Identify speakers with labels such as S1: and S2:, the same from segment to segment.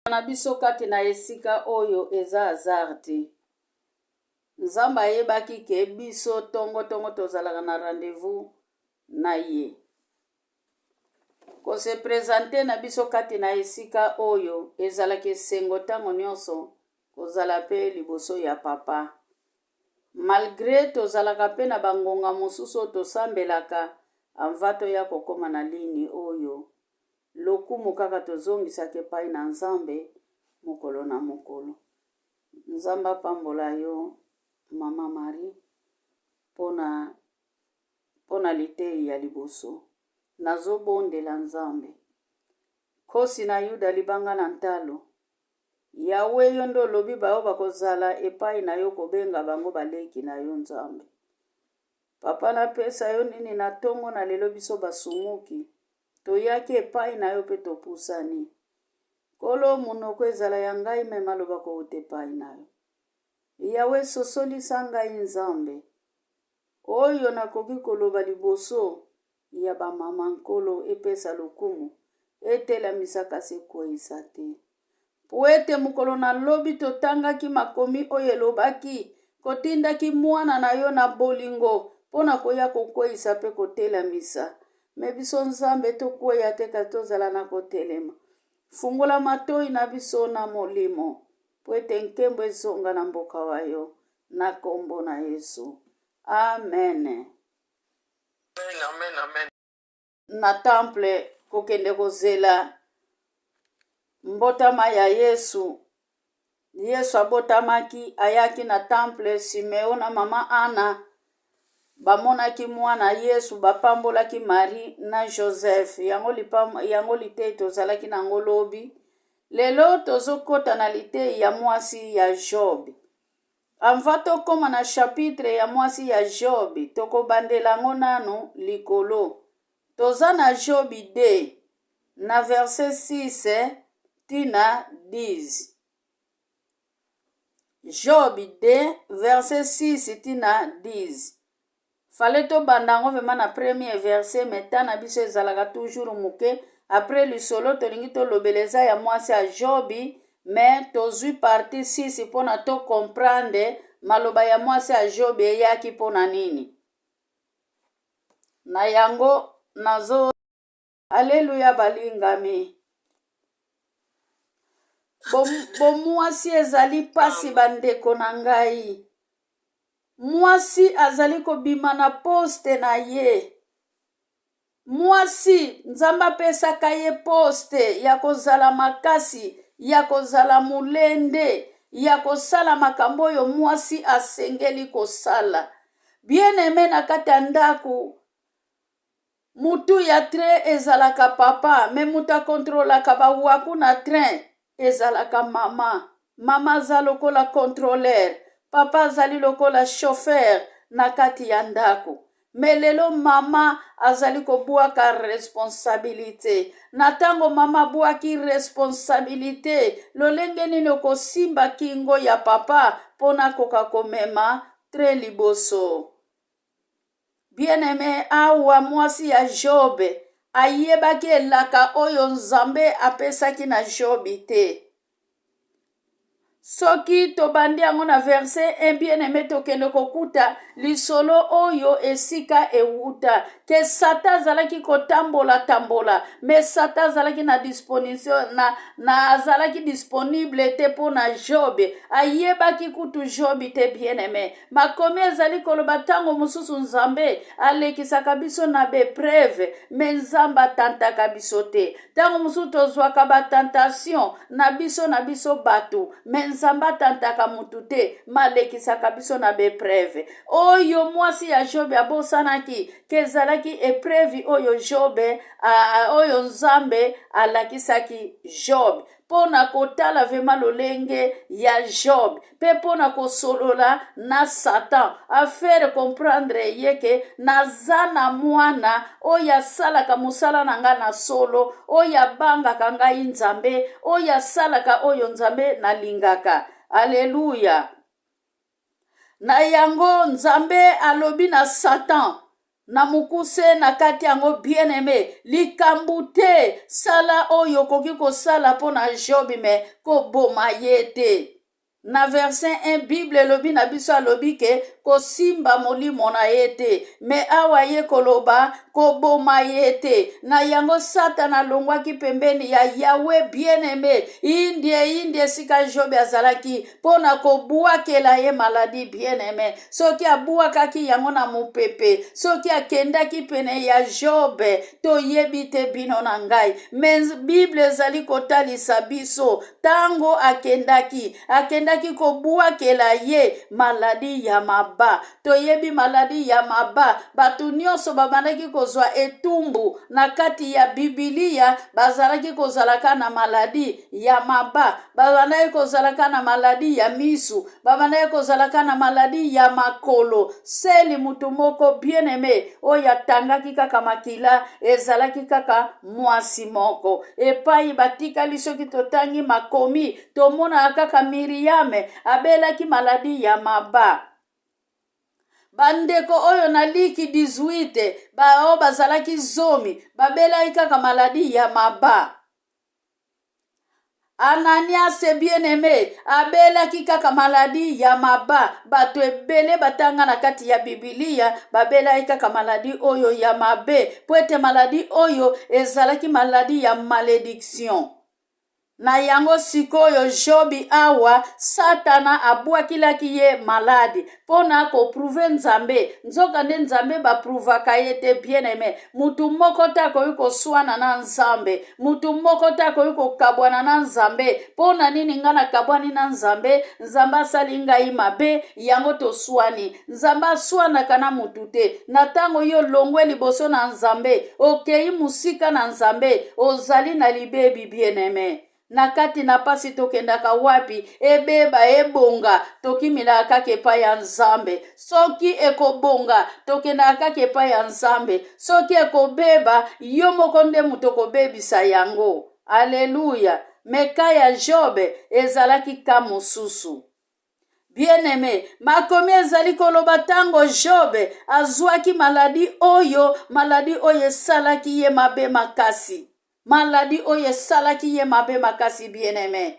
S1: na biso kati na esika oyo eza hasard te. Nzambe ayebaki ke biso tongo tozalaka na rendez-vous na ye. Kose présente na biso kati na esika oyo ezalaki esengo ntango nyonso kozala pe liboso ya papa. Malgré tozalaka pe na bangonga mosusu tosambelaka amva toya kokoma na lini oyo lokumu kaka tozongisaka epai na Nzambe mokolo na mokolo. Nzambe apambola yo Mama Marie pona litei ya liboso. Nazobondela Nzambe. Kosi na Yuda libanga na ntalo. Yawe yo ndo lobi bao bakozala epai na yo kobenga bango baleki na yo Nzambe. Papa napesa yo nini na tongo na lelo biso basumuki. Toyaki epai na yo pe topusani. Kolo munoko ezala ya ngai me maloba kouta epai na yo. Yawe sosolisa ngai Nzambe. Oyo nakoki koloba liboso ya bamama nkolo epesa lokumu etelamisa kasi ekweyisa te. Po ete mokolo na lobi totangaki makomi oyo elobaki kotindaki mwana na yo na bolingo mpona koya kokweyisa pe kotelamisa. Me biso Nzambe tokweya te kasi tozala na kotelema. Fungola matoi na biso na molimo po ete nkembo ezonga na mboka wa yo na kombo na Yesu. Amen.
S2: Amen, amen.
S1: Na temple kokende kozela mbotama ya Yesu. Yesu abotamaki ayaki na temple. Simeo na mama Ana bamonaki mwana Yesu bapambolaki Marie na Joseph. Yango litei tozalaki nango lobi. Lelo tozokota na litei ya mwasi ya Job. Amva tokoma na chapitre ya mwasi ya Job. Tokobandela ngo nanu likolo. Toza na Job 2 na verset 6 tina 10. Job 2 verset 6 tina 10. Fale to bandango vema na premier verset meta na biso ezalaka toujours muke. Après lisolo tolingi to lobeleza ya mwasi ya Jobi. Mais tozwi parti 6 pona to comprendre maloba ya mwasi ya Jobi eyaki pona nini. Na yango nazo. Alleluya balingami. Mwasi ezali pasi bandeko na ngai. Mwasi azali kobima na poste na ye. Mwasi Nzambe apesaka ye poste ya kozala makasi, ya kozala mulende, ya kosala makambo oyo mwasi asengeli kosala. Bien aimé na kati ya ndaku, mutu ya train ezalaka papa, me mutu akontrolaka bawaku na train ezalaka mama. Mama aza lokola contrôleur, papa azali lokola chauffeur na kati ya ndaku. Melelo mama azali kobuaka responsabilité. Na tango mama buaki responsabilité, lolenge nini kosimba kingo ya papa pona koka komema tre liboso. Bien aimé awa mwasi ya Job ayebaki elaka oyo Nzambe apesaki na Job te. Soki tobandi yango na verset 1 bien aimé tokende kokuta lisolo oyo esika ewuta ke Satan azalaki kotambola me Satan azalaki na disposition na azalaki disponible te pona Job. Ayebaki kutu Job te bien aimé. Makomi ezali koloba tango mususu Nzambe alekisaka biso na bepreve me Nzambe atantaka biso te. Tango mususu tozwaka batentation na biso batu me Nzambe atantaka mutu te malekisaka biso na bepreve. Oyo mwasi ya Job abosanaki kezalaki epreve oyo Job oyo Nzambe alakisaki Job pona kotala vema lolenge ya Job pe pona kosolola na Satan affaire comprendre yeke nazana mwana oyo asalaka musala na nga na solo oyo abangaka ngai Nzambe oyo asalaka oyo Nzambe nalingaka. Alleluya. Na yango Nzambe alobi na Satan na mukuse na kati yango bien-aimé likambu te sala oyo okoki kosala mpo na Job me koboma ye te. Na verset 1 Bible elobi na biso alobi ke kosimba molimo na ye te, me awa ye koloba koboma ye te. Na yango Satana alongwaki pembeni ya Yawe bien-aimé indie esika Job azalaki mpo na kobwakela ye maladi bien-aimé. Soki abwakaki yango na mopepe, soki akendaki pene ya Job toyebi te bino na ngai, me Bible ezali kotalisa biso tango akendaki kobwakela ye maladi ya maba. Toyebi maladi ya maba batu nyonso babandaki kozwa etumbu na kati ya Biblia bazalaki kozalaka na maladi ya maba, babandaki kozalaka na maladi ya misu, babandaki kozalaka na maladi ya makolo. Seli mutu moko bien-aimé oyo atangaki kaka makila ezalaki kaka mwasi moko. Epai batikali soki totangi makomi tomona kaka Miriame abelaki maladi ya maba. Bandeko oyo na liki 18 bao bazalaki zomi babelaki kaka maladi ya maba. Ananias bien-aimé abelaki kaka maladi ya maba. Bato ebele batanga na kati ya Biblia babelaki kaka maladi oyo ya mabe, po ete maladi oyo ezalaki maladi ya malédiction. Na yango sikoyo Jobi awa Satana abwakilaki ye maladi pona koprouve Nzambe. Nzoka nde Nzambe baprouvaka ye te bien-aimé. Mutu moko te akoki koswana na Nzambe, mutu moko te akoki kokabwana na Nzambe. Pona nini nga nakabwani na Nzambe? Nzambe asali ngai mabe yango toswani. Nzambe aswanaka na mutu te. Na tango yo longwe liboso na Nzambe okei musika na Nzambe ozali na libebi bien-aimé. Na kati na pasi tokendaka wapi ebeba ebonga tokimilaka kaka epai ya Nzambe. Soki ekobonga tokendaka kaka epai ya Nzambe. Soki ekobeba yo moko nde mutu okobebisa yango. Aleluya. Meka ya Job ezalaki ka mosusu. Bien-aimé, makomi ezali koloba tango Job azwaki maladi oyo esalaki ye mabe makasi. Maladi oyo esalaki ye mabe makasi bien-aimé.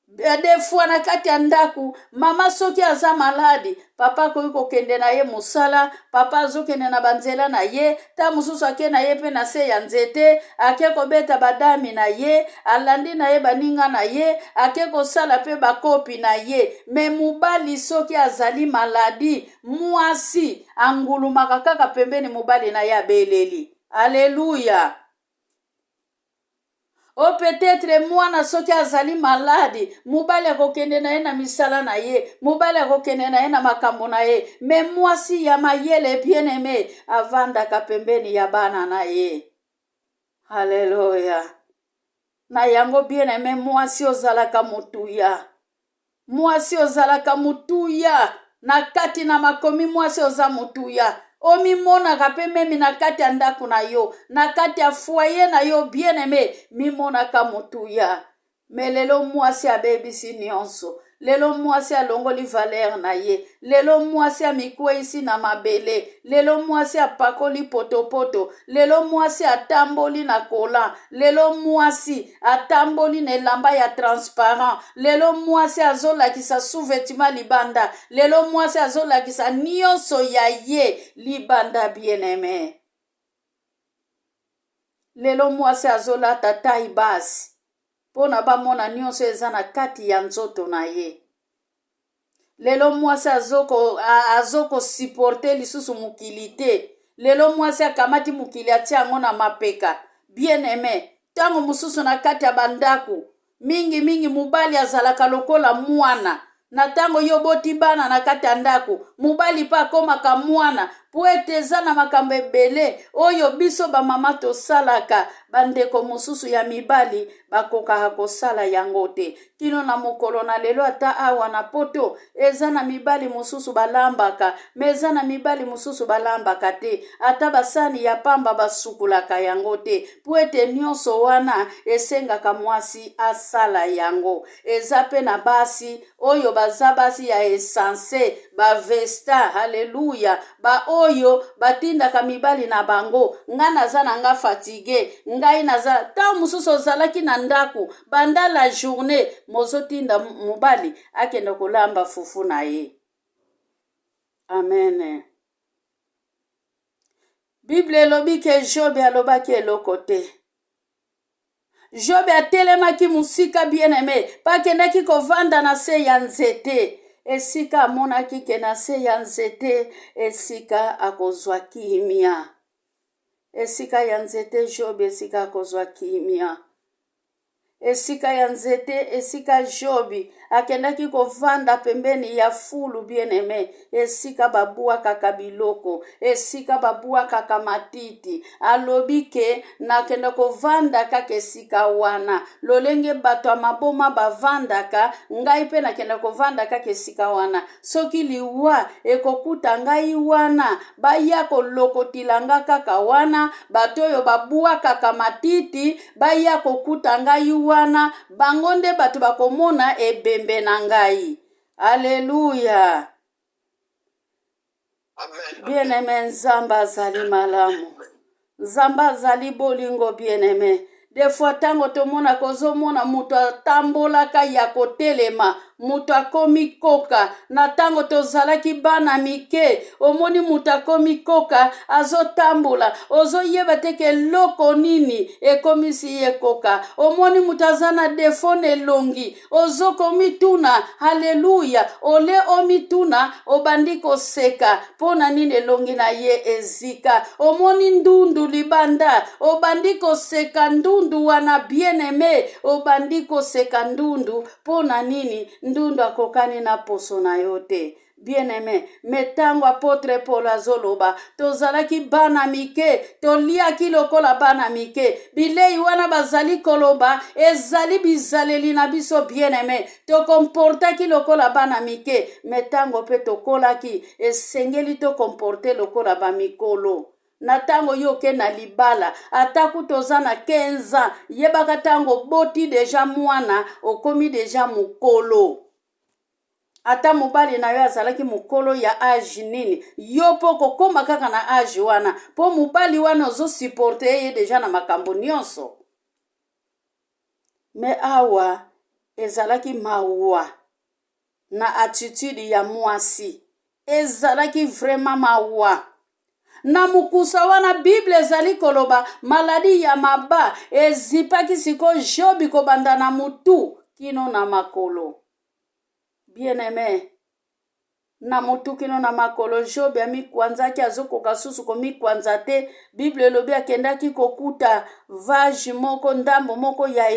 S1: Des fois na kati ya ndaku mama soki aza maladi papa koki kokende na ye musala, papa azokende na banzela na ye, ta mususu ake na ye pe na se ya nzete, ake kobeta badami na ye, alandi na ye baninga na ye, ake kosala pe bakopi na ye. Me mubali soki azali maladi mwasi angulumaka kaka pembeni mubali na ye abeleli. Alléluia. O peut-être mwana soki azali maladi mubali akokende na ye na misala na ye, mubali akokende na ye na makambo na ye, me mwasi ya mayele bien-aimé avandaka pembeni ya bana na ye. Haleluya. Na yango bien-aimé mwasi ozalaka mutuya, mwasi ozalaka mutuya na kati na makomi, mwasi oza mutuya. Omimonaka pe memi na kati ya ndaku na yo, na kati ya foyer na yo bien-aimé mimonaka mutuya. Me lelo mwasi abebisi nyonso, lelo mwasi alongoli valeur na ye, lelo mwasi amikweisi na mabele, lelo mwasi apakoli potopoto, lelo mwasi atamboli na kola, lelo mwasi atamboli na elamba ya transparent, lelo mwasi azolakisa sous-vêtement libanda, lelo mwasi azolakisa nyonso ya ye libanda bien-aimé. Lelo mwasi azolata taille basse pona bamona nyonso eza na kati ya nzoto na ye. Lelo mwasi azoko supporte lisusu mukili te. Lelo mwasi akamati mukili atia yango na mapeka. Bien-aimé, tango mususu na kati ya bandaku mingi mubali azalaka lokola mwana. Na tango yo boti bana na kati ya ndaku mubali pa akomaka mwana po ete eza na makambo ebele oyo biso bamama tosalaka. Bandeko mosusu ya mibali bakokaka kosala yango te. Kino na mokolo na lelo ata awa na poto eza na mibali mosusu balambaka, me eza na mibali mosusu balambaka te. Ata basani ya pamba basukulaka yango te. Po ete nyonso wana esengaka mwasi asala yango. Eza pe na basi oyo baza basi ya esanse, ba vesta, haleluya, ba oyo batindaka mibali na bango nga naza na nga fatigue ngai naza ta mususu ozalaki na ndaku banda la journée mozotinda mobali akende kolamba fufu na ye. Amen. Bible elobi ke Job alobaki eloko te. Job atelemaki musika bien-aimé pakendaki kovanda na se ya nzete. Esika amonaki ke na se ya nzete esika akozwa kimia. Esika ya nzete Job esika akozwa kimia. Esika ya nzete esika Jobi akendaki kovanda pembeni ya fulu bien-aimé esika babua kaka biloko esika babua kaka matiti alobi ke nakenda kovanda kaka esika wana lolenge bato maboma bavandaka ngai pe nakenda kovanda kaka esika wana soki liwa ekokuta ngai wana baya kolokotilanga kaka wana bato oyo babua kaka matiti baya kokuta ngai wana bangonde bato bakomona ebembe na ngai. Alléluia. Amen. Bien-aimé nzambe azali malamu. Nzambe azali bolingo bien-aimé. Des fois tango tomona kozomona muto atambolaka ya kotelema muto akomi koka na tango tozalaki bana mike omoni muto akomi koka azotambola ozoyeba teke loko nini ekomisi ye koka omoni muto azana defo elongi ozokomituna haleluya ole omituna obandi koseka pona nini elongi na ye ezika omoni ndundu libanda obandi koseka ndundu wana bien-aimé obandi koseka ndundu pona nini ndundu akokani na poso na yo te. Bien-aimé, metango apotre Paul azoloba tozalaki bana mike toliaki lokola bana mike bilei wana bazali koloba ezali bizaleli na biso bien-aimé tokomportaki lokola bana mike metango pe tokolaki esengeli tokomporte lokola bamikolo. Na tango yoke na libala ataku toza na 15 ans yebaka tango boti deja mwana okomi deja mukolo. Ata mobali na yo azalaki mukolo ya age nini yo po kokoma kaka na age wana po mobali wana ozo supporte ye deja na makambo nyonso. Me awa ezalaki mawa na attitude ya mwasi ezalaki vraiment mawa. Na mukusa wana Bible ezali koloba maladi ya maba ezipaki siko Jobi kobanda na mutu kino na makolo. Bien-aimé, na mutu kino na makolo Jobi amikwanzaki azokoka susu komikwanza te. Bible elobi akendaki kokuta vage moko ndambo moko ya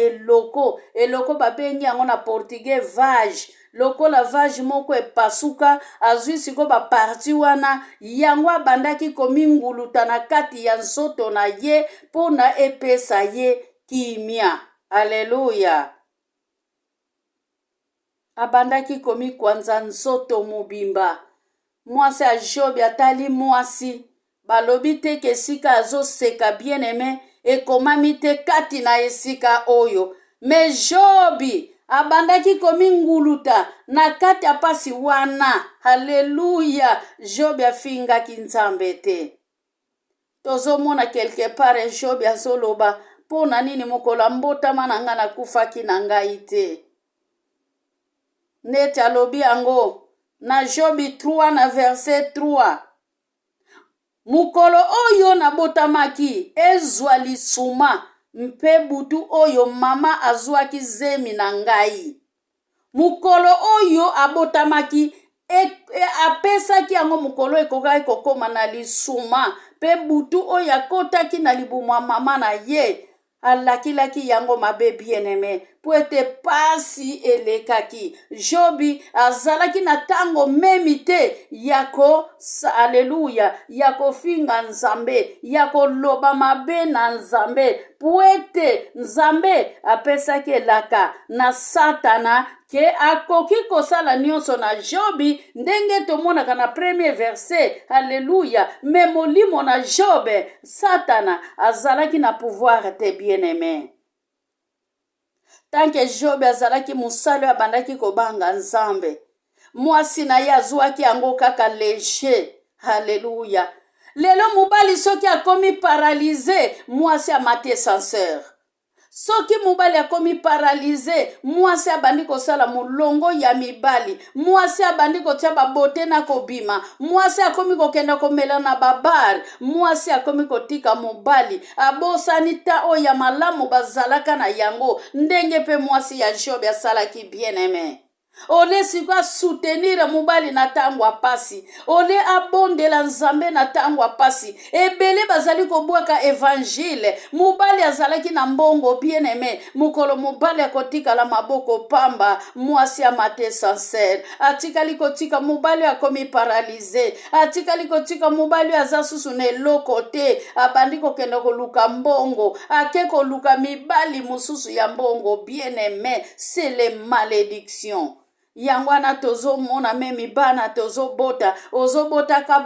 S1: eloko babengi yango na portugais vage. Lokola vage moko epasuka azwi siko baparti wana yango abandaki kominguluta na kati ya nzoto na ye pona epesa ye kimia. Alléluia. Abandaki komikwanza nzoto mobimba. Mwasi a Jobi atali mwasi balobi te ke esika azoseka bien-aimé ekomami te kati na esika oyo. Me Jobi abandaki kominguluta na kati ya pasi wana. Haleluya. Jobi afingaki nzambe te. Tozomona quelque part Jobi azoloba pona nini mokolo mbotama na nga nakufaki na ngai te. Neti alobi yango na Jobi 3 na verset 3. Mukolo oyo nabotamaki ezwa lisuma mpe butu oyo mama azwaki zemi na ngai. Mukolo oyo abotamaki apesaki yango mukolo ekokaki kokoma na lisuma pe butu oyo akotaki na libumwa mama na ye alakilaki yango mabe bien-aimé po ete pasi elekaki. Jobi azalaki na tango memi te yako aleluya yako finga nzambe yako loba mabe na nzambe po ete nzambe apesaki elaka na satana ke akoki kosala nyonso na Jobi ndenge tomonaka na premier verset. Alléluia. Me molimo na Jobe satana azalaki na pouvoir te bien-aimé. Tant que Jobe azalaki musalo abandaki kobanga nzambe mwasi na ye azwaki yango kaka léger. Alléluia. Lelo mobali soki akomi paralysé, mwasi amati ascenseur. Soki mobali akomi paralysé, mwasi abandi kosala mulongo ya mibali, mwasi abandi kotia babote na kobima, mwasi akomi kokenda komela na babar, mwasi akomi kotika mobali abosani ta oyo ya malamu bazalaka na yango, ndenge pe mwasi ya Job asalaki bien aimé. Ole sikoa soutenir mobali na tango apasi, ole abondela nzambe na tango apasi, ebele bazali kobwaka evangile, mobali azalaki na mbongo bien aimé, mukolo mobali akotika la maboko pamba, mwasi amate sincere, atikali kotika mobali akomi paralysé, atikali kotika mobali azasusu na eloko te, abandi kokenda koluka mbongo, ake koluka mibali mususu ya mbongo bien aimé, c'est les malédictions. Yangwana tozo mona memi bana tozo bota, ozo bota ka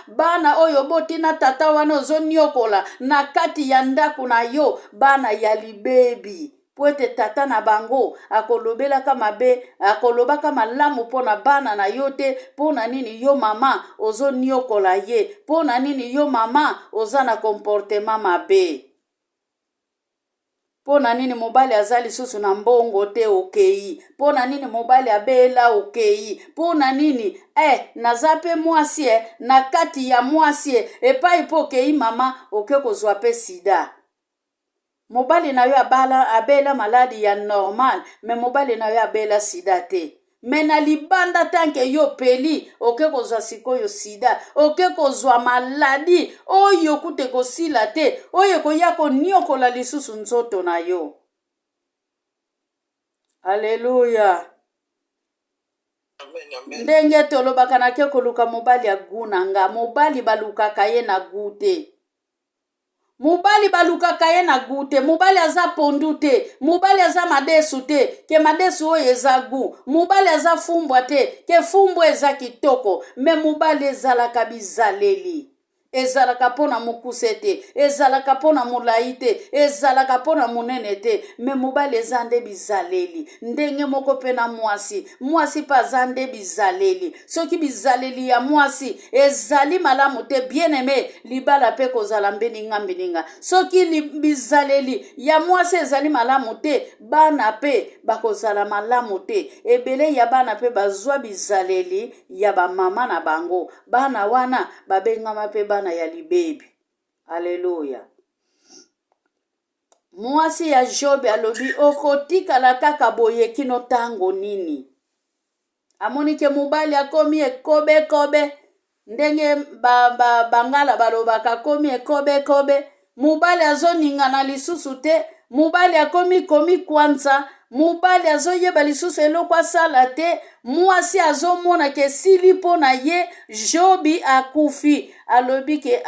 S1: bana oyo boti na tata wana ozo nyokola, na kati ya ndaku na yo, bana ya libebi. Poete tata na bango, akolobela kama be, akolobaka malamu pona bana na yote, pona nini yo mama, ozo nyokola ye, pona nini yo mama, ozana comportement mabe. Pona nini mobali azali susu na mbongo te okei, pona nini mobali abela okei, pona nini nazape mwasi na kati ya mwasi epai po okei mama oke kozwa pe sida. Mobali na yo abela maladi ya normal, me mobali na yo abela sida te. Mena libanda tanke yo peli, oke kozwa sikoyo sida, oke kozwa maladi, oyo kute kosila te, oyo koyako nyokola lisusu nzoto na yo. Haleluya. Ndenge tolobaka na ke koluka mobali ya gunanga, mobali balukaka ye na gute. Mobali balukaka ye na gute, mobali aza pondu te, mobali aza madesu te, ke madesu oyo eza gu, mobali aza fumbwa te, ke fumbwa eza kitoko, me mobali ezalaka bizaleli. Ezalaka pona mukuse te, ezalaka pona mulai te, ezalaka pona munene te, me mobali eza nde bizaleli. Ndenge moko pena mwasi pa zande bizaleli. Soki bizaleli ya mwasi ezali malamu te, bien aimé, libala pe kozala mbeninga. Soki bizaleli ya mwasi ezali malamu te, bana pe bakozala malamu te. Ebele ya bana pe bazwa bizaleli ya ba mama na bango. Bana wana babengama pe bana ya libebi. Haleluya. Mwasi ya Job alobi okotikala kaka boye kino tango nini. Amonike mobali akomi ekobe. Ndenge bangala balobaka komi ekobe. Mobali azoninga na lisusu te. Mobali akomi kwanza. Mobali azoyeba lisusu eloko asala te. Mwasi azomona ke sili pona ye Jobi akufi. Alobi ke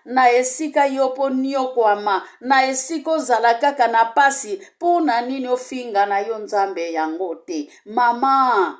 S1: na esika yo po nyokwama, na esika ozala kaka na pasi, pona nini ofinga na yo nzambe yango te. Mama,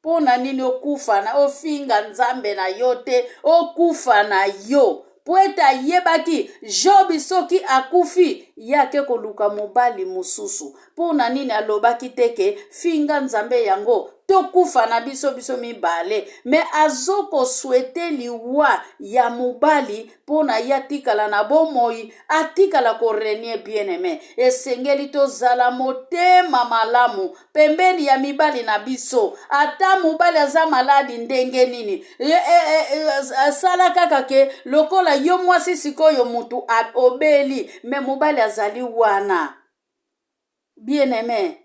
S1: pona nini okufa na ofinga nzambe na yo te, okufa na yo. Poeta yebaki Jobi soki akufi yake koluka mobali mususu. Pona nini alobaki teke finga nzambe yango tokufa na biso mibale. Me azoko souhaite liwa ya mobali pona yatikala na bomoi, atikala korenie bien aimé. Esengeli tozala motema malamu pembeni ya mibali na biso. Ata mobali aza maladi ndenge nini, asala kaka ke lokola yo mwasi sikoyo mutu obeli, me mobali azali wana. Bien aimé,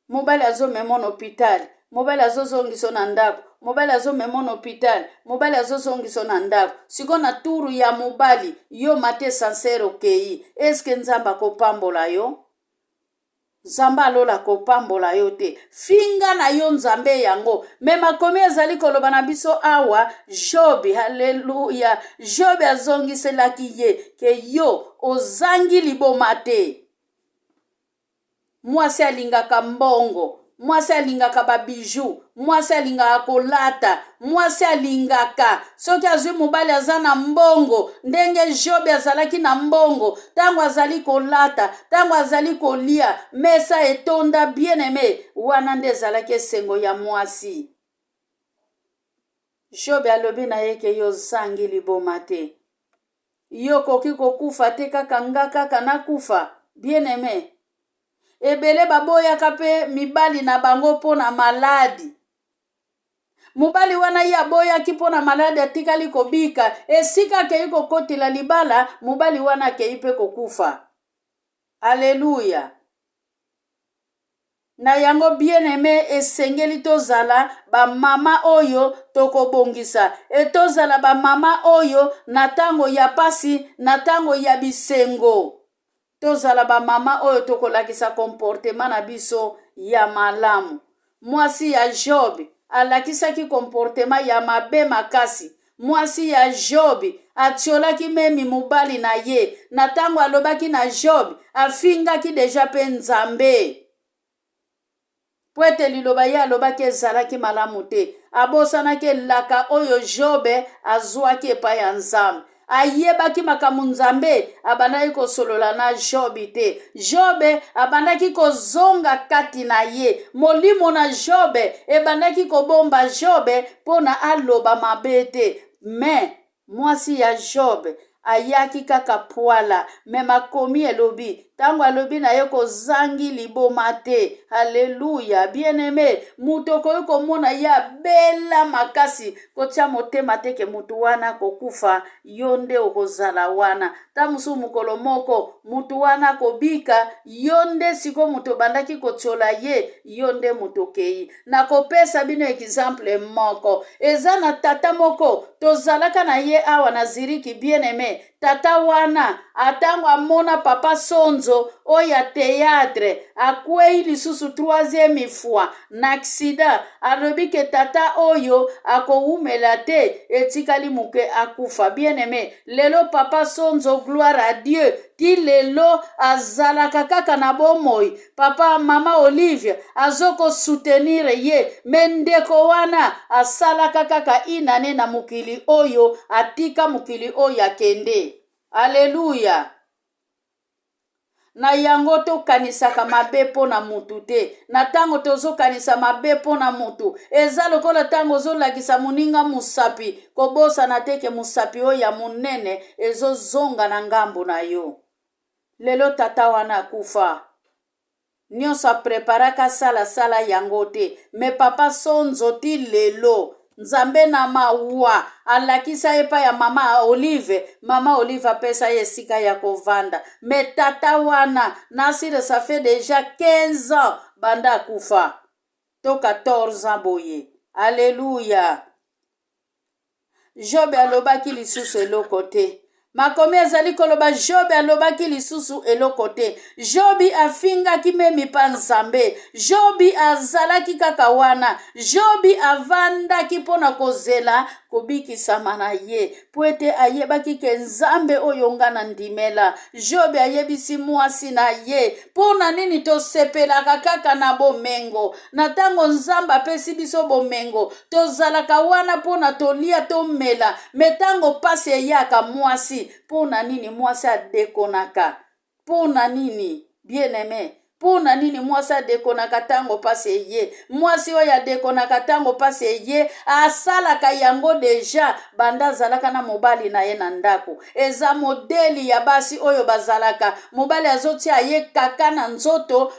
S1: mobali azo memona hôpital, mobali azo zongiso na ndako, mobali azo memona hôpital, mobali azo zongiso na ndako. Siko na turu ya mobali yo mate sincere okei, eske nzamba kopambola yo? Nzamba alola kopambola yo te. Finga na yo nzambe yango. Mema komi ezali koloba na biso awa Jobi, haleluya. Jobi azongiselaki ye ke yo ozangi liboma te. Mwasi alingaka mbongo, mwasi alingaka babiju, mwasi alingaka kolata, mwasi alingaka. Soki azwi mobali aza na mbongo, ndenge Job azalaki na mbongo, tango azali kolata, tango azali kolia, mesa etonda bien aimé, wana nde ezalaki esengo ya mwasi. Job alobi na ye ke yo zangi liboma te. Yo koki kokufa te kaka nga kaka nakufa. Bien aimé. Ebele baboyaka pe mibali na bango pona maladi. Mubali wana ye aboyaki pona maladi atikali kobika. Esika kei kokotila libala, mubali wana kei pe kokufa. Alléluia. Na yango bien aimé esengeli tozala ba mama oyo tokobongisa. E tozala ba mama oyo na tango ya pasi, na tango ya bisengo. Tozala ba mama oyo tokolakisa comportement na biso ya malamu. Mwasi ya Job alakisaki comportement ya mabe makasi. Mwasi ya Job atiolaki memi mubali na ye. Na tango alobaki na Job afingaki deja pe Nzambe. Pwete liloba ye alobaki ezalaki malamu te. Abosanaki laka oyo Jobe azwaki epai ya Nzambe. Ayebaki makambo Nzambe abandaki kosolola na Jobi te. Jobe abandaki kozonga kati na ye. Molimo na Jobe ebandaki kobomba Jobe pona aloba mabe te. Me mwasi ya Jobe ayaki kaka poala. Me makomi elobi tango alobi na ye kozangi liboma te. Alléluia. Bien aimé, muto koyo komona ya bela makasi kotia motema te ke mutu wana kokufa yonde okozala wana. Ta musu mukolo moko mutu wana kobika yonde siko muto bandaki kotiola ye yonde muto kei. Na kopesa bino exemple moko. Eza na tata moko tozalaka na ye awa na Ziriki. Bien aimé, tata wana atango amona papa Sonzo oya théâtre akwei lisusu 3e fois na accident alobi ke tata oyo akoumela te etikali muke akufa. Bien aimé, lelo papa Sonzo, gloire à Dieu, ti lelo azalaka kaka na bomoi. Papa mama Olivia azoko soutenir ye. Mendeko wana asalaka kaka inane na mukili oyo atika mukili oyo akende. Alléluia. Na yango tokanisaka mabe pona mutu te. Na tango tozokanisa mabe pona mutu, eza lokola tango ozolakisa muninga musapi kobosa na teke musapi oyo ya munene ezozonga na ngambo na yo. Lelo tata wana akufa. Nyonso apreparaka sala yango te. Me papa Sonzo ti lelo Nzambe na mawa alakisa epa ya mama Olive. Mama Olive apesa ye esika ya kovanda. Me tata wana nasire ça fait déjà 15 ans banda akufa. To 14 ans boye. Alléluia. Job alobaki lisusu eloko te. Makomi ezali koloba Job alobaki lisusu eloko te. Jobi afingaki memi pa Nzambe. Jobi azalaki kaka wana. Jobi avandaki pona kozela kobikisama na ye. Pwete ayebaki ke Nzambe oyo nga na ndimela. Jobi ayebisi mwasi na ye. Pona nini tosepelaka kaka na bomengo. Na tango Nzambe apesi biso bomengo. Tozalaka wana pona tolia tomela. Metango pasi eyaka mwasi. Pona nini mwasi adekonaka? Pona nini? Bien aimé. Pona nini mwasi adekonaka tango pasi eye? Mwasi oyo adekonaka tango pasi eye asalaka yango deja banda zalaka na mobali na ye na ndako. Eza modeli ya basi oyo bazalaka. Mobali azotia ye kaka na nzoto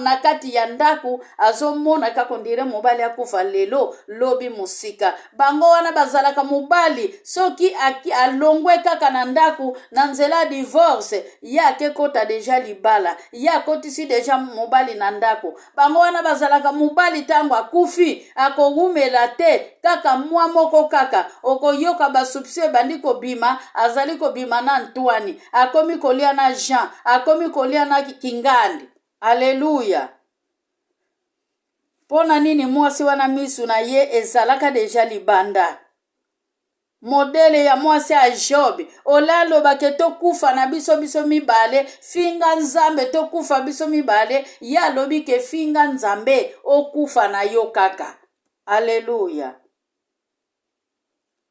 S1: na kati ya ndako azomona kako ndire mobali akufa lelo lobi musika. Bango wana bazalaka mobali soki alongwe kaka na ndako na nzela divorce ya ke kota deja libala. Ya kotisi deja mobali na ndako. Bango wana bazalaka mobali tango akufi akogumela te kaka mwa moko kaka okoyoka basupsio bandi kobima azali kobima na Antoine akomi kolia na Jean akomi kolia na Kingandi. Alléluia. Pona nini mwasi wana misu na ye ezalaka deja libanda. Modele ya mwasi ya Job olalo bake tokufa na biso mibale finga Nzambe tokufa biso mibale ya lobi ke finga Nzambe okufa na yo kaka. Alléluia.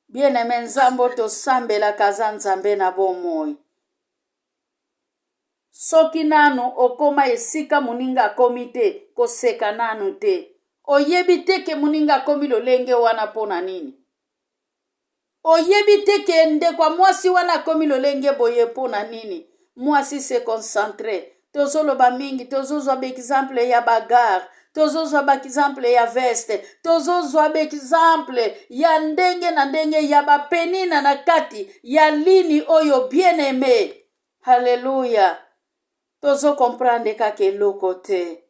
S1: Bien aimé, Nzambo tosambela kaza Nzambe na bomoi. Soki nanu okoma esika muninga akomi te koseka nanu te. Oyebi te ke muninga akomi lolenge wana pona nini. Oyebi te ke ndeko mwasi wana komi lolenge boye pona nini. Mwasi se concentre. Tozoloba mingi, tozozwa ba exemple ya bagar, tozozwa ba exemple ya veste, tozozwa ba exemple ya ndenge na ndenge ya bapenina na kati ya lini oyo bien aimé. Hallelujah. Tozo comprendre kaka eloko te.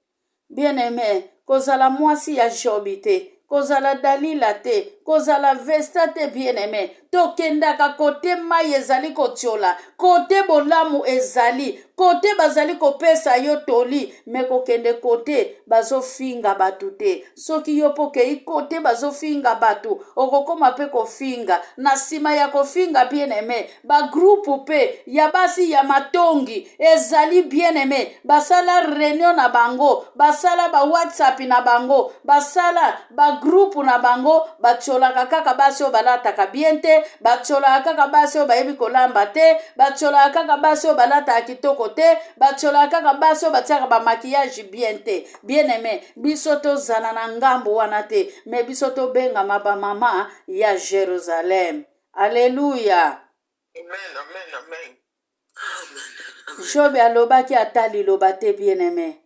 S1: Bien aimé, kozala mwasi ya Jobi te, kozala Dalila te, kozala Vesta te, bien aimé. Tokendaka kote mai ezali kotiola, kote bolamu ezali, kote bazali kopesa yo toli, me kokende kote bazofinga batu te. Soki yo pokei kote bazofinga batu, okokoma pe kofinga. Na sima ya kofinga, bien aimé, ba groupe pe ya basi ya matongi ezali, bien aimé, basala réunion na bango, basala ba WhatsApp na bango, basala ba groupe na bango, batiolaka kaka basi oyo balataka bien te, batiolaka kaka basi oyo bayebi kolamba te, batiolaka kaka basi oyo balataka kitoko te, batiolaka kaka basi oyo batiaka ba maquillage bien te. Bien aimé, biso tozala na ngambo wana te, me biso tobengama ba mama ya Jérusalem. Alléluia.
S2: Amen, amen, amen.
S1: Job alobaki ata liloba te, bien aimé.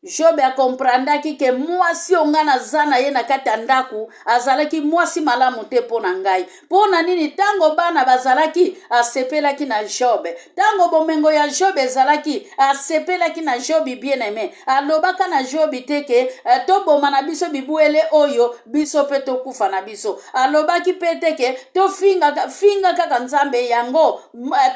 S1: Job akomprandaki ke mwasi onga naza na ye na kati ya ndaku azalaki mwasi malamu te mpo na ngai. Mpo na nini tango bana bazalaki asepelaki na Job, tango bomengo ya Job ezalaki asepelaki na Job, bien aimé, alobaka na Job te ke toboma na biso bibuele oyo biso pe tokufa na biso. Alobaki pe te ke tofinga kaka nzambe yango,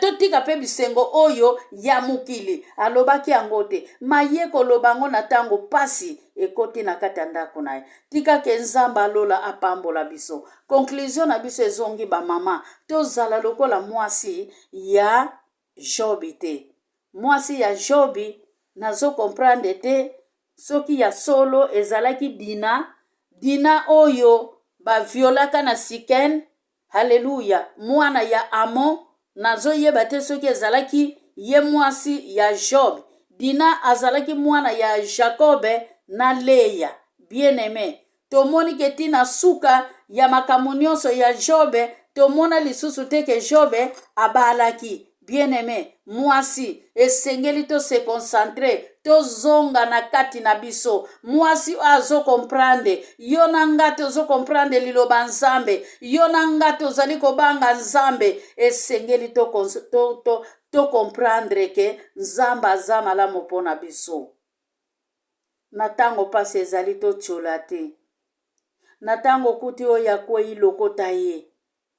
S1: totika pe bisengo oyo ya mukili. Alobaki yango te. Maye kolobango na tango pasi ekoti na kati ya ndako na ye. Tika ke nzamba alola apambola biso. Conclusion na biso ezongi ba mama, tozala lokola mwasi ya Jobi te. Mwasi ya Jobi nazo comprendre te. Soki ya solo ezalaki Dina oyo baviolaka na Siken. Haleluya. Mwana ya Amon nazo yeba te soki ezalaki ye mwasi ya Job. Dina azalaki mwana ya Jacobe na Leya. Bien aimé, tomoni ke tina suka ya makambo nyonso ya Jobe, tomona lisusu te ke Jobe abalaki. Bien aimé, mwasi esengeli to se concentre, to zonga na kati na biso. Mwasi azo comprendre, yo na ngati ozo comprendre liloba nzambe, yo na ngati ozali kobanga nzambe, esengeli to comprendre ke nzamba aza malamu mpona biso. Na tango pasi ezali totiola te. Na tango kuti oyo akwei lokota ye.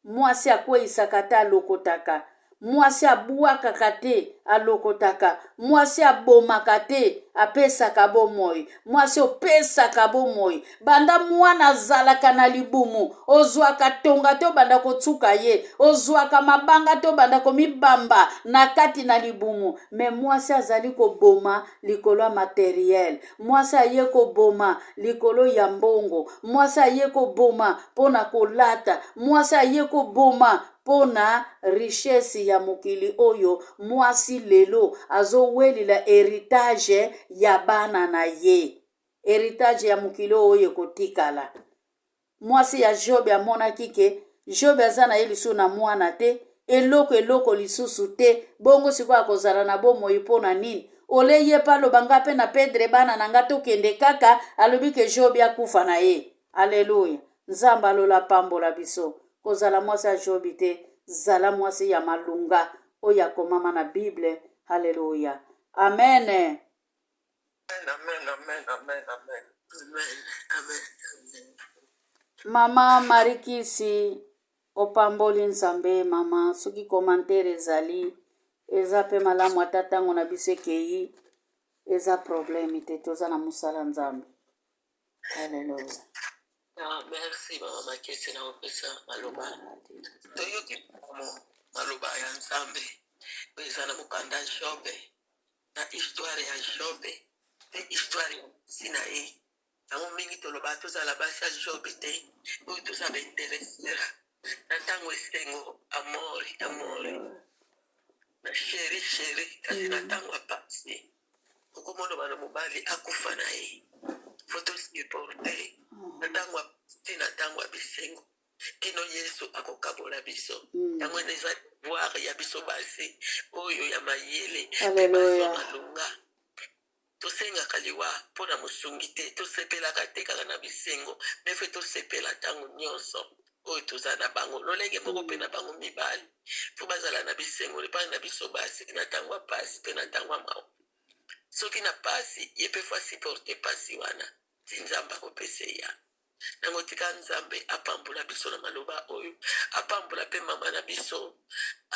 S1: Mwasi akweisaka te alokotaka. Mwasi abuakaka te alokotaka. Mwasi abomaka te apesaka bomoi. Mwasi opesaka bomoi. Banda mwana azalaka na libumu, ozwaka tonga te banda kotsuka ye, ozwaka mabanga te banda komibamba na kati na libumu. Me mwasi azali koboma likolo materiel. Mwasi aye koboma likolo ya mbongo. Mwasi aye koboma pona kolata. Mwasi aye koboma pona richesse ya mokili oyo. Mwasi lelo azowelila héritage ya bana na ye. Héritage ya mokili oyo kotikala. Mwasi ya Job amonaki ke Job aza na ye lisusu na mwana te, eloko lisusu te, bongo sikoyo akozala na bomoi mpona nini? Ole ye pa lobanga pe na pedre bana na nga tokende kaka, alobi ke Job akufa na ye. Alleluya. Nzamba alola pambola biso. Kozala mwasi ya Job te, zala mwasi ya malunga oyo akomama na Bible. Alleluya. Amen.
S2: Amen, amen, amen, amen, amen. Amen, amen, amen.
S1: Mama Marikisi, opamboli nzambe mama, soki commentaire ezali, eza pe malamu ata tango na biso ekei, eza problème te, toza na musala nzambe. Hallelujah.
S2: Merci mama Makesi na opesa maloba. Toyoki maloba ya nzambe. Eza na mokanda Jobe. Na histoire ya Jobe. Te histoire ya sina ye. Tango mingi toloba tozala basi ya Jobe te. Oyo tozaba interesera. Na tango esengo amori. Na chéri. Kasi na tango apasi. Okomona bana mobali akufa na ye. Foto supporte. Na tango apasi na tango abisengo. kino yesu akokabola biso yango eza voir ya biso basi oyo ya mayele mpe bazwa malonga tosengaka liwa mpona mosungi te tosepelaka te kaka na bisengo mefe tosepela ntango nyonso oyo toza na bango lolenge moko mpe na bango mibali mpo bazala na bisengo epai na biso basi na ntango ya pasi mpe na ntango ya mawa soki na pasi ye mpe fo asiporte pasi wana ti nzambe akopesa ya nango tika nzambe apambola biso na maloba oyo apambola mpe mama na biso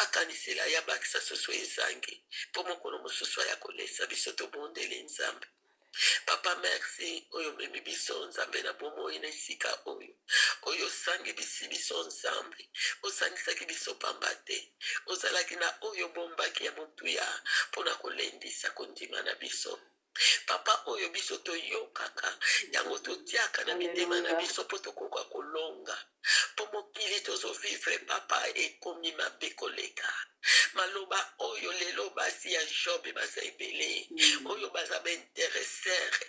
S2: akanisela ya bakisa soso ezangi mpo mokolo mosusu aya kolesa biso tobondeli nzambe papa merci oyo memi biso nzambe na bomoi na esika oyo oyo osangi bisi biso nzambe osangisaki biso pamba te ozalaki na oyo bombaki ya motuya mpona kolendisa kondima na biso papa oyo biso toyokaka yango totiaka na mitema na biso mpo tokoka kolonga mpo mokili tozovivre papa ekomi mabe koleka maloba oyo lelo basi ya jobe baza ebele oyo baza bainteresere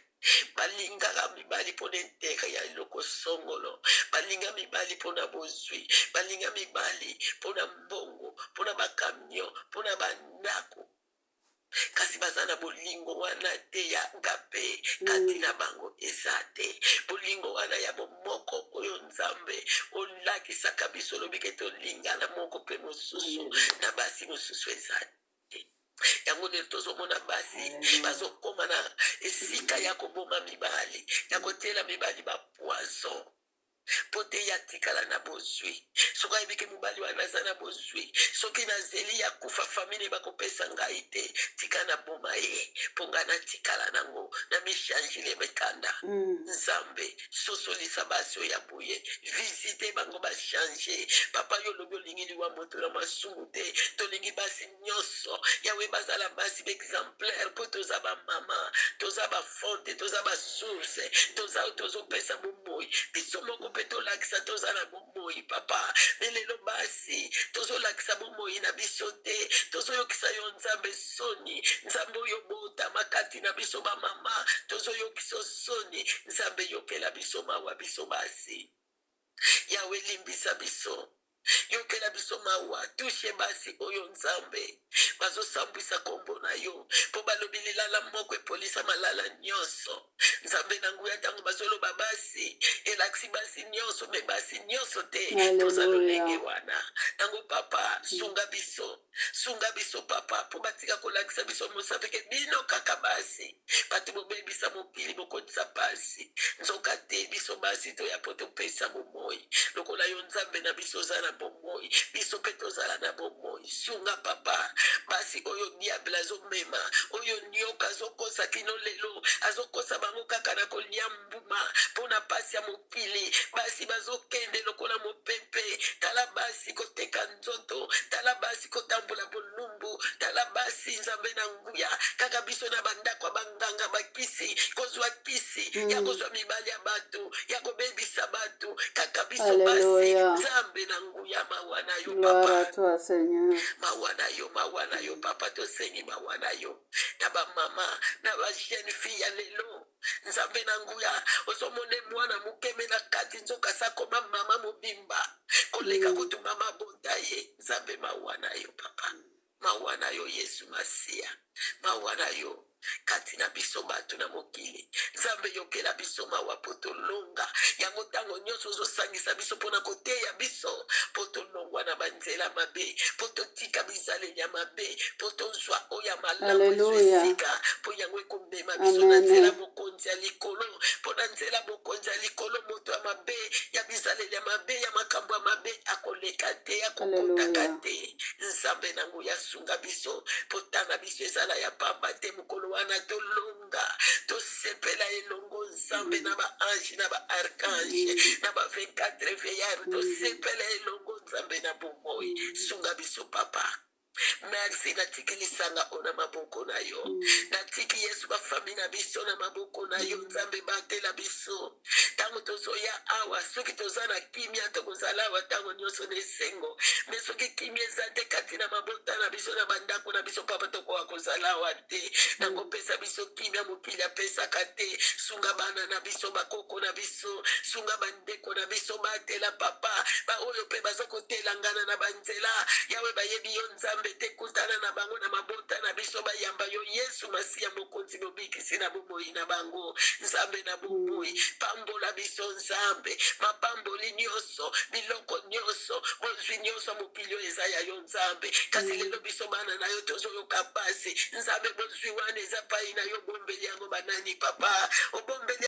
S2: balingaka mibali mpona intere ya eloko songolo balinga mibali mpona bozwi balinga mibali mpona mbongo mpona bakamio mpona bandako kasi baza na bolingo wana te ya ngape kati na bango eza te bolingo wana ya bomoko oyo nzambe olakisaka biso lobike tolingana moko mpe mosusu na basi mosusu eza te yango nde tozomona basi bazokoma na esika ya koboma mibali ya kotela mibali bapoison mpo te ya tikala na bozwi soki ayebike mobali wana aza na bozwi soki nazeli ya kufa famile bakopesa ngai te tika na boma ye mpo ngai natikala nango na michanjile mikanda nzambe sosolisa basi oyo ya boye visite bango bachange papa yo lobi olingi liwa moto na masumu te tolingi basi nyonso yawe bazala basi baexemplaire mpo toza bamama toza bafonte toza basource tozopesa bomoi biso moko mpe tolakisa toza na bomoi papa melelo basi tozolakisa bomoi na biso te tozoyokisa yo nzambe soni nzambe oyo botama kati na biso bamama tozoyokisa soni nzambe yokela biso mawa biso basi yawe limbisa biso yokela biso mawa tushe basi oyo nzambe bazosambwisa kombo na yo mpo balobi lilala moko epolisa malala nyonso nzambe na nguya ntango bazoloba basi elakisi basi nyonso me basi nyonso te toza lolenge wana nango papa sunga biso papa mpo batika kolakisa biso mosafeke bino kaka basi bato bobebisa mokili bokotisa pasi nzoka te biso basi toya po topesa bomoi lokola yo nzambe na biso oza na bomoi biso mpe tozala na bomoi sunga papa basi oyo diable azomema oyo nyoka azokosa kino lelo azokosa bango kaka na kolia mbuma mpona pasi ya mokili basi bazokende lokola mopepe tala basi koteka nzoto tala basi kotambola bolumbu tala basi nzambe na nguya kaka biso na bandako ya banganga bakisi kozwa kisi ya kozwa mibali ya bato ya kobebisa bato kaka biso basi nzambe na nguya mawa na yo papa mawa na yo papa tosengi mawa na yo na bamama na bajeune fille ya lelo nzambe na nguya ozomone mwana mokeme na kati nzoka sakoma mama mobimba koleka kotuma mabonda ye nzambe mawa na yo papa mawa na yo yesu masiya mawa na yo kati na biso bato na mokili nzambe yokela biso mawa po tolonga yango ntango nyonso ozosangisa biso mpona koteya biso po tolongwa na banzela mabe po totika bizaleli ya mabe po tozwa oyo malamu esika po yango ekobema biso na nzela bokonzi ya likolo mpo na nzela bokonzi ya likolo moto ya mabe ya bizaleli ya mabe ya makambo ya mabe akoleka te akokotaka te nzambe nango yasunga biso po tanga biso ezala ya pamba te mokolo wana tolonga tosepela elongo nzambe na baange na baarkange na ba 24 veillard tosepela elongo nzambe na bomoi sunga biso papa merci natiki lisanga ona maboko na yo natiki yesu bafami na biso na maboko na yo nzambe batela biso ntango tozoya awa soki toza na kimia tokozala awa ntango nyonso na esengo me soki kimia eza te kati na mabota na biso na bandako na biso papa tokoka kozala awa te nakopesa biso kimia mokili apesaka te sunga bana na biso bakoko na biso sunga bandeko na biso batela papa baoyo mpe bazokotelangana na banzela yawe bayebi yo nzambe te kutana na bango na mabota na biso bayamba yo yesu masiya mokonzi mobikisi na bomoi na bango nzambe na bomoi pambola biso nzambe mapamboli nyonso biloko nyonso mozwi nyonso mokili oyo eza ya yo nzambe kasi lelo biso bana na yo tozoyoka pasi nzambe mozwi wana eza pai na yo bombeli yango banani papa obombeli